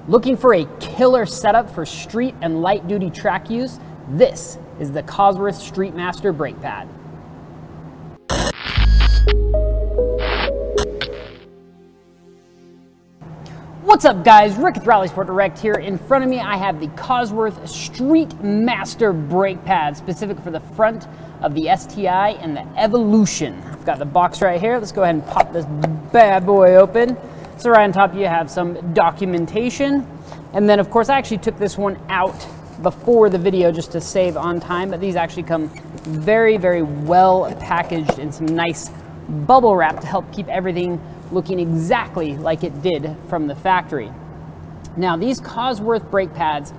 Looking for a killer setup for street and light duty track use? This is the Cosworth Streetmaster brake pad. What's up guys, Rick with RallySport Direct here. In front of me I have the Cosworth Streetmaster brake pad, specific for the front of the STI and the Evolution. I've got the box right here. Let's go ahead and pop this bad boy open. So right on top you have some documentation, and then of course I actually took this one out before the video just to save on time, but these actually come very, very well packaged in some nice bubble wrap to help keep everything looking exactly like it did from the factory. Now these Cosworth brake pads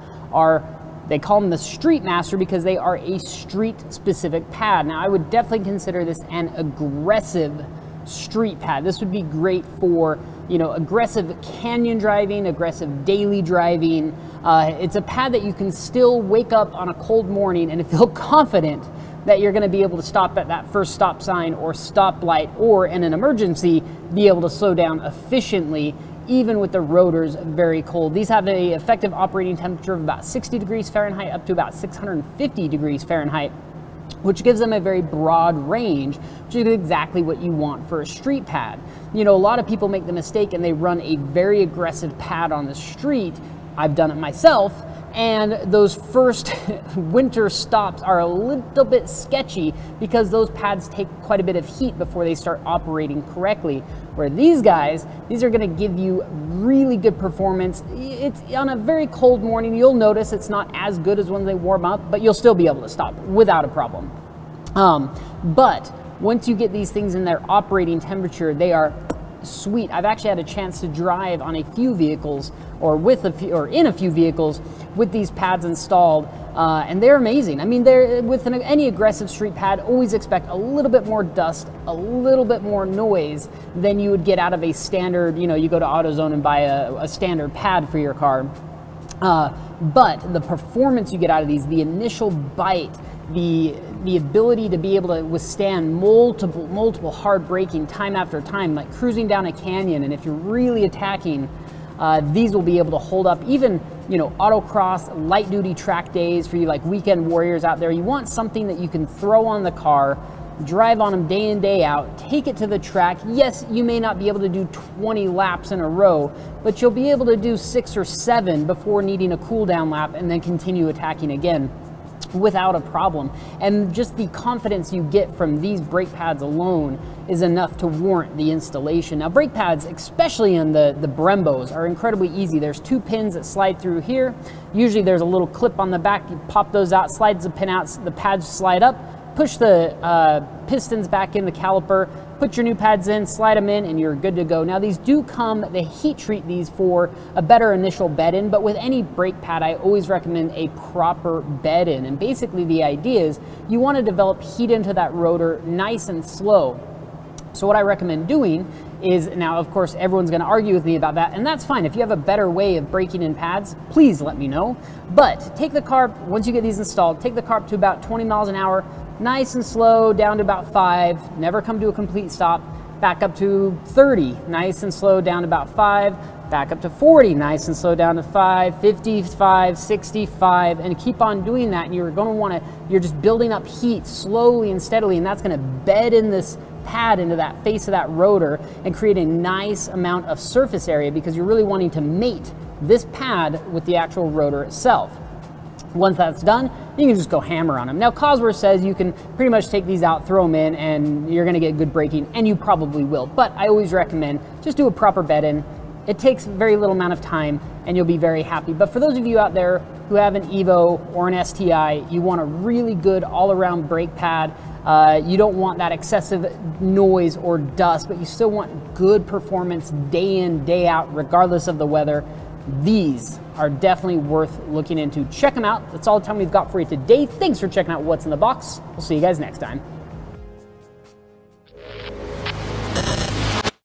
they call them the Streetmaster because they are a street specific pad. Now I would definitely consider this an aggressive street pad. This would be great for, you know, aggressive canyon driving, aggressive daily driving. It's a pad that you can still wake up on a cold morning and feel confident that you're going to be able to stop at that first stop sign or stoplight, or in an emergency be able to slow down efficiently even with the rotors very cold. These have an effective operating temperature of about 60 degrees Fahrenheit up to about 650 degrees Fahrenheit, which gives them a very broad range, which is exactly what you want for a street pad. You know, a lot of people make the mistake and they run a very aggressive pad on the street. I've done it myself, and those first winter stops are a little bit sketchy because those pads take quite a bit of heat before they start operating correctly. Where these guys, these are gonna give you really good performance. It's on a very cold morning, you'll notice it's not as good as when they warm up, but you'll still be able to stop without a problem. But once you get these things in their operating temperature, they are sweet. I've actually had a chance to drive on a few vehicles, or in a few vehicles with these pads installed, and they're amazing. I mean, with any aggressive street pad, always expect a little bit more dust, a little bit more noise than you would get out of a standard, you know, you go to AutoZone and buy a standard pad for your car. But the performance you get out of these, the initial bite, the ability to be able to withstand multiple hard braking time after time, like cruising down a canyon, and if you're really attacking, these will be able to hold up even, you know, autocross, light duty track days for you like weekend warriors out there. You want something that you can throw on the car, drive on them day in, day out, take it to the track. Yes, you may not be able to do 20 laps in a row, but you'll be able to do 6 or 7 before needing a cool down lap and then continue attacking again without a problem. And just the confidence you get from these brake pads alone is enough to warrant the installation. Now brake pads, especially in the Brembos, are incredibly easy. There's 2 pins that slide through here. Usually there's a little clip on the back, you pop those out, slides the pin out, the pads slide up, push the pistons back in the caliper, put your new pads in, slide them in, and you're good to go. Now these do come, they heat treat these for a better initial bed in, but with any brake pad I always recommend a proper bed in. And basically the idea is you want to develop heat into that rotor nice and slow. So what I recommend doing is, now of course everyone's going to argue with me about that, and that's fine. If you have a better way of braking in pads, please let me know. But take the car, once you get these installed, take the car up to about 20 miles an hour, nice and slow, down to about 5, never come to a complete stop, back up to 30, nice and slow, down to about 5, back up to 40, nice and slow, down to 5, 55, 65, and keep on doing that. And you're going to want to, you're just building up heat slowly and steadily, and that's going to bed in this pad into that face of that rotor and create a nice amount of surface area, because you're really wanting to mate this pad with the actual rotor itself. Once that's done, you can just go hammer on them. Now Cosworth says you can pretty much take these out, throw them in, and you're gonna get good braking, and you probably will. But I always recommend just do a proper bed in. It takes very little amount of time and you'll be very happy. But for those of you out there who have an EVO or an STI, you want a really good all-around brake pad. You don't want that excessive noise or dust, but you still want good performance day in, day out, regardless of the weather. These are definitely worth looking into. Check them out. That's all the time we've got for you today. Thanks for checking out what's in the box. We'll see you guys next time.